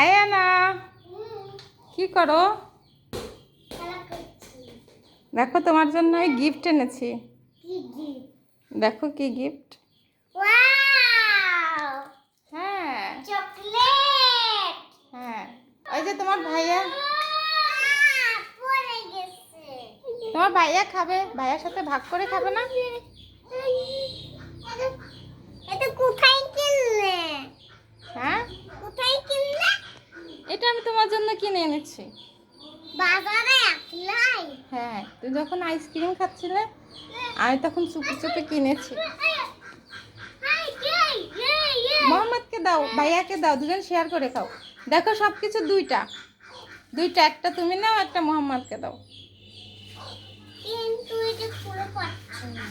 Ayana কি করো? দেখো তোমার জন্য গিফট এনেছি। দেখো কি গিফট। হ্যাঁ চকলেট। হ্যাঁ, ওই যে তোমার ভাইয়া খাবে, ভাইয়ার সাথে ভাগ করে খাবে না? এটা কোথায় কিনলে? হ্যাঁ, কোথায় কিনলে? এটা আমি তোমার জন্য কিনে এনেছি বাজারে একলাই। হ্যাঁ, তুই যখন আইসক্রিম খাচ্ছিলে আমি তখন চুপি চুপি কিনেছি। মোহাম্মদকে দাও, ভাইয়াকে দাও, দুজন শেয়ার করে খাও। দেখো সবকিছু দুইটা, একটা তুমি নাও, একটা মোহাম্মদকে দাও। কিন্তু এটা খুলে পাচ্ছি না।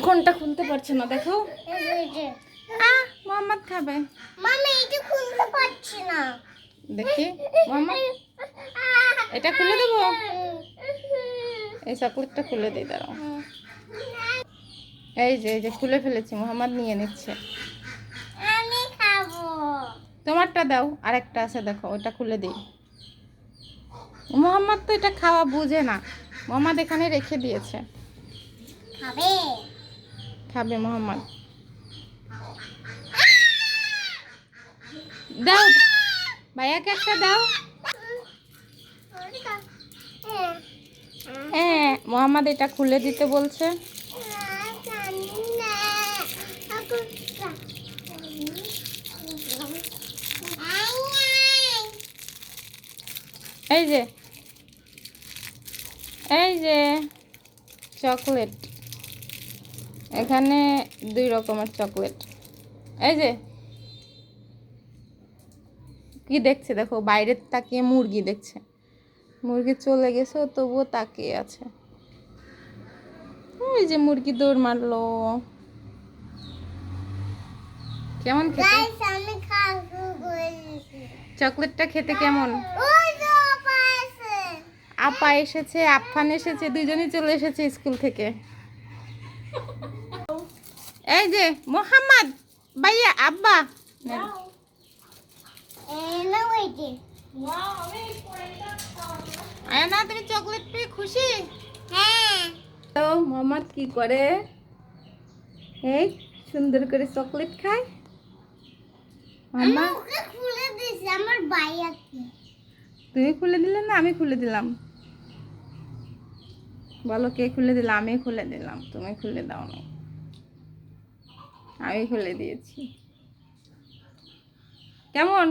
কোনটা খুলতে পারছে না দেখো। এই যে মোহাম্মদ খাবে। মামা এটা খুলতে পারছি না। দেখি মোহাম্মদ, এটা খুলে দেবো। এই চকলেটটা খুলে দিই, দাঁড়াও। এই যে খুলে ফেলেছি, মোহাম্মদ নিয়ে নিচ্ছে। আমি খাবো। তোমারটা দাও, আর একটা আছে দেখো, ওটা খুলে দিই। মোহাম্মদ তো এটা খাওয়া বুঝে না, মোহাম্মদ এখানে রেখে দিয়েছে। খাবে মোহাম্মদ, দাও ভাইয়াকে একটা দাও। হ্যাঁ, মোহাম্মদ এটা খুলে দিতে বলছে। এই যে চকলেট, এখানে 2 রকমের চকলেট। এই যে কি দেখছে দেখো, বাইরে তাকিয়ে মুরগি দেখছে। মুরগি চলে গেছে, তবুও তাকিয়ে আছে। ওই যে মুরগি দৌড় মারলো। কেমন খেতে? চকলেটটা খেতে কেমন? আপা এসেছে, আফফান এসেছে, দুজনেই চলে এসেছে স্কুল থেকে। এই যে মোহাম্মদ, ভাইয়া, আব্বা। আয়না, তুমি চকলেট পেয়ে খুশি? হ্যাঁ। তো মোহাম্মদ কি করে? এই সুন্দর করে চকলেট খায়। মোহাম্মদ, খুলে দিছি আমার ভাইয়াকে। তুমি খুলে দিলে না আমি খুলে দিলাম? বলো কে খুলে দিল? আমি খুলে দিলাম, তুমি খুলে দাও না। আমি খুলে দিয়েছি। কেমন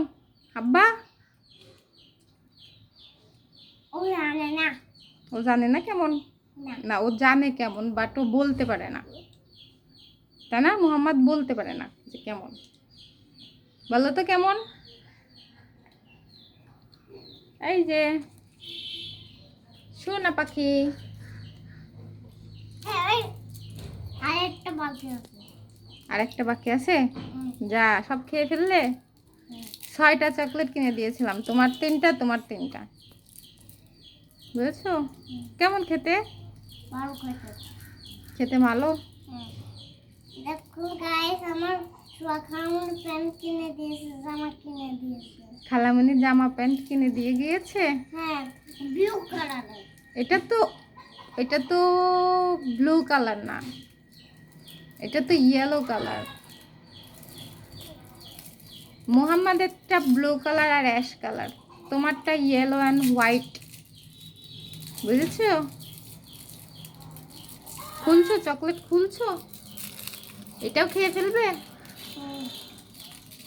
আব্বা? ও জানে না। ও জানে না কেমন? না, ও জানে কেমন, বাট ও বলতে পারে না, তাই না? মোহাম্মদ বলতে পারে না যে কেমন। বলো তো কেমন? এই যে সোনা পাখি। আরেকটা বাকি আছে। আরেকটা বাকি আছে? যা, সব খেয়ে ফেললে? 6টা চকলেট কিনে দিয়েছিলাম, তোমার 3টা, তোমার 3টা। বুঝেছো? কেমন খেতে? ভালো খেতে। খেতে ভালো? দেখো গাইস, আমার খালামুনি প্যান্ট কিনে দিয়েছে, জামা কিনে দিয়েছে। খালামুনি জামা প্যান্ট কিনে দিয়ে গিয়েছে? হ্যাঁ, ব্লু কালারের। এটা তো ব্লু কালার না, এটা তো ইয়েলো কালার। মোহাম্মদেরটা ব্লু কালার আর অ্যাশ কালার, তোমারটা ইয়েলো অ্যান্ড হোয়াইট। বুঝেছো? খুলছো চকলেট, খুলছো? এটাও খেয়ে ফেলবে?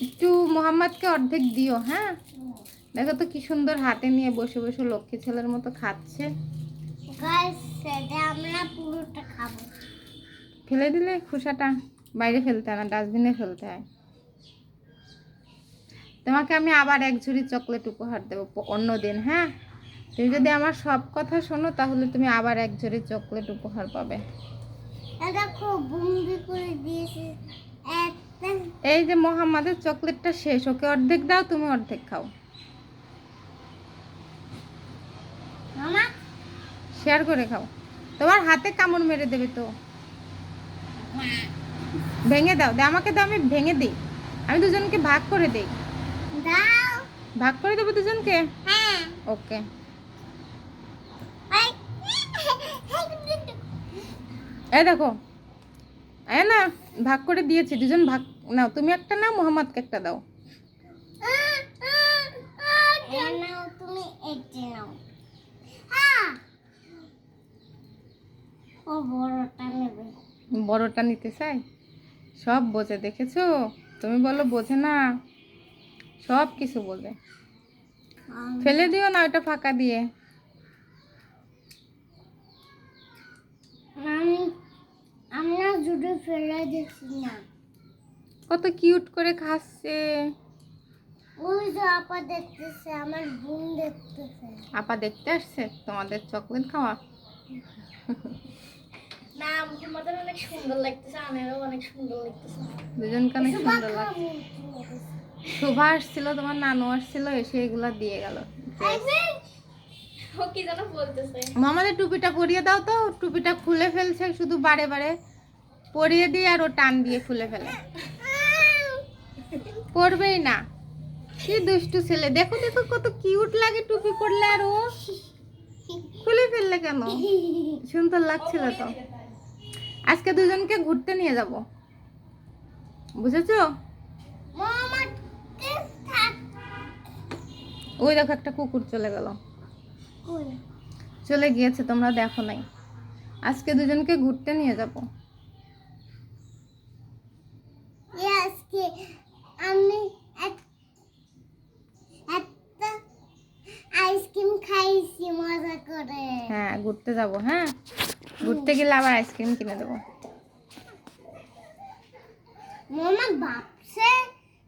একটু মোহাম্মদকে অর্ধেক দিও। হ্যাঁ, দেখো তো কি সুন্দর হাতে নিয়ে বসে বসে লক্ষ্মী ছেলের মতো খাচ্ছে। গাইস, সেটা আমরা পুরোটা খাবো। ফেলে দিলে খোসাটা? বাইরে ফেলতে হয় না, ডাস্টবিনে ফেলতে হয়। তোমাকে আমি আবার 1 ঝুড়ি চকলেট উপহার দেবো অন্য দিন। হ্যাঁ, তুমি যদি আমার সব কথা শোনো তাহলে তুমি আবার 1 ঝুড়ি চকলেট উপহার পাবে। দেখো বন্দি করে দিয়েছে। এই যে মোহাম্মদের চকলেটটা শেষ, ওকে অর্ধেক দাও, তুমি অর্ধেক খাও। মামা শেয়ার করে খাও, তোমার হাতে কামড় মেরে দেবে তো। ভেঙে দাও, আমাকে দাও, আমি ভেঙে দিই, আমি দুজনকে ভাগ করে দিই। দাও। ভাগ করে দেবো দুজনকে? হ্যাঁ। ওকে। এই। এই দেখো, এই না, ভাগ করে দিয়েছি, দুজন ভাগ নাও, তুমি একটা নাও, মোহাম্মদকে একটা দাও। নাও, তুমি এইটা নাও। হ্যাঁ। ও বড়টা নেবে। বড়টা নিতে চাই, সব বোঝে, দেখেছো? তুমি বলো বোঝে না, সব কিছু বোঝে। ফেলে দিও না ওটা ফাঁকা দিয়ে। আমরা জুড়ে ফেলে দিচ্ছি না। কত কিউট করে খাচ্ছে। ওই যে আপা দেখতেছে, আমার বোন দেখতেছে। আপা দেখতে আসছে তোমাদের চকলেট খাওয়া? না, তোমাদের অনেক সুন্দর লাগতেছে, আমারও অনেক সুন্দর লাগতেছে। দুজনকে অনেক সুন্দর লাগছে। শোভা আসছিল, তোমার নানু আসছিল, এসে এগুলা দিয়ে গেল। ও কি যেন বলতেছে। মামাদের টুপিটা পরিয়ে দাও তো, টুপিটা খুলে ফেলছে শুধু বারে বারে, পরিয়ে দিয়ে আর ও টান দিয়ে খুলে ফেলে, পরবেই না। কি দুষ্টু ছেলে, দেখো দেখো কত কিউট লাগে টুপি পরলে, আর ও খুলে ফেললে কেন? সুন্দর লাগছিল তো। আজকে দুজনকে ঘুরতে নিয়ে যাব, বুঝেছো? ওই দেখো একটা কুকুর চলে গেল, চলে গিয়েছে, তোমরা দেখো নাই। আজকে দুজনকে ঘুরতে নিয়ে যাব। আজকে আমি একটা আইসক্রিম খাইছি মজা করে। হ্যাঁ, ঘুরতে যাব। হ্যাঁ, ঘুরতে গেলে আবার আইসক্রিম কিনে দেবো। মামা ভাবছে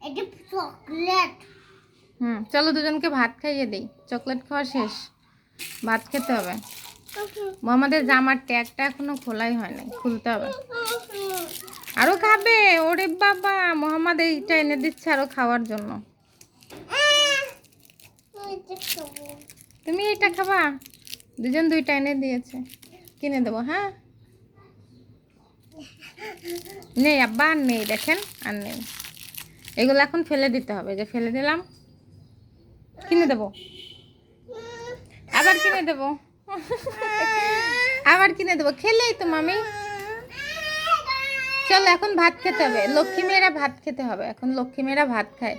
এটা চকলেট। চলো দুজনকে ভাত খাইয়ে দিই, চকলেট খাওয়া শেষ, ভাত খেতে হবে। মোহাম্মদের জামার ট্যাগটা এখনো খোলাই হয় নাই, খুলতে হবে। আরো খাবে? ওরে বাবা, মোহাম্মদ এইটা এনে দিচ্ছে আরো খাওয়ার জন্য। তুমি এটা খাবা? দুজন দুইটা এনে দিয়েছে, কিনে দেবো। হ্যাঁ, নেই আব্বা, আর নেই, দেখেন আর নেই। এগুলো এখন ফেলে দিতে হবে, যে ফেলে দিলাম, কিনে দেবো, আবার কিনে দেবো, আবার কিনে দেবো, খেলেই তো মামি। চলো এখন ভাত খেতে হবে, লক্ষ্মী মেয়েরা ভাত খেতে হবে, এখন লক্ষ্মী মেয়েরা ভাত খায়।